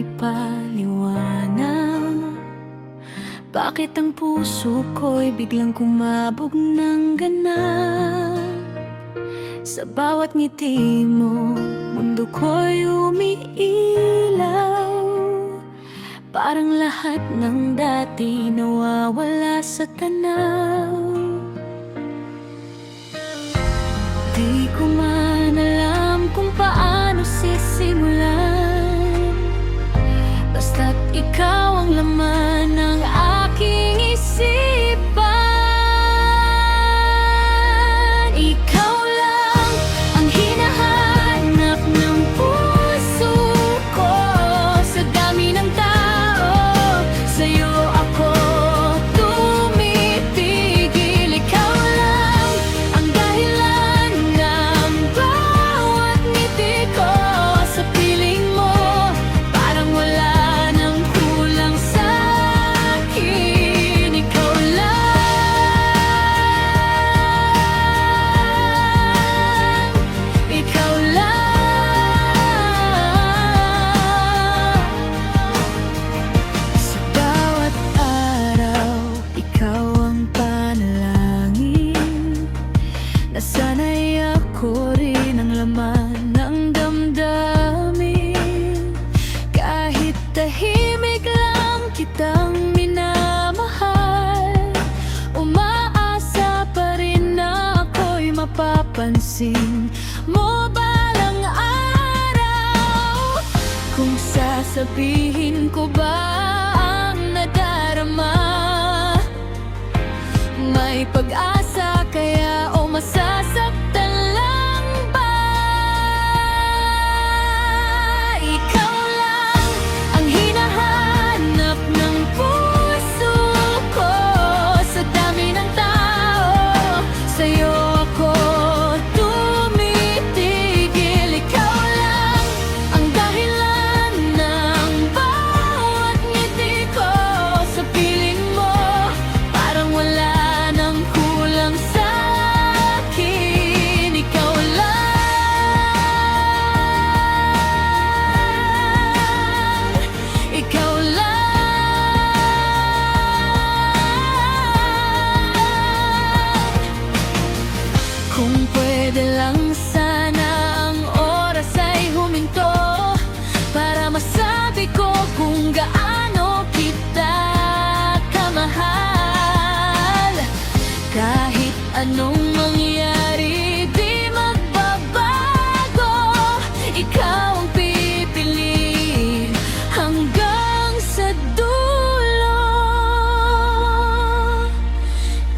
may paliwanag. Bakit ang puso ko'y biglang kumabog ng ganap? Sa bawat ngiti mo, mundo ko'y umiilaw. Parang lahat ng dati nawawala sa tanaw. Di ko man alam kung paano sisimulan, basta't ikaw ang laman ng aking isipan. Ikaw lang ang hinahanap ng puso ko. Sa dami ng tao, sa'yo ako tumitigil. Ikaw lang ang dahilan ng bawat ngiti ko. Sa piling mo, parang wala nang kulang sa'kin. Ikaw lang, ikaw lang. Sa bawat araw, ikaw ang panalangin. Nasanay ako rin ang laman ng damdamin. Kahit tahimik lang kitang minamahal, umaasa pa rin na ako'y mapapansin mo balang araw. Kung sasabihin ko ba ang nadarama, may pag-asa kaya o masasaktan lang ba? Ikaw lang ang hinahanap ng puso ko. Sa dami ng tao, sa'yo ako tumitigil. Ikaw lang ang dahilan ng bawat ngiti ko. Sa piling mo, parang wala nang kulang sa'kin. Ikaw lang, ikaw lang. Kung pwede lang sana ang oras ay huminto, para masabi ko kung gaano kita kamahal. Kahit anong mangyari, di magbabago. Ikaw ang pipiliin hanggang sa dulo.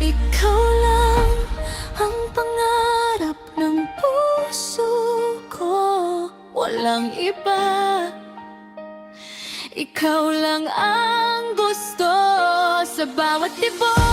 Ikaw lang ang pangarap ng puso ko. Walang iba. Ikaw lang ang gusto sa bawat tibok.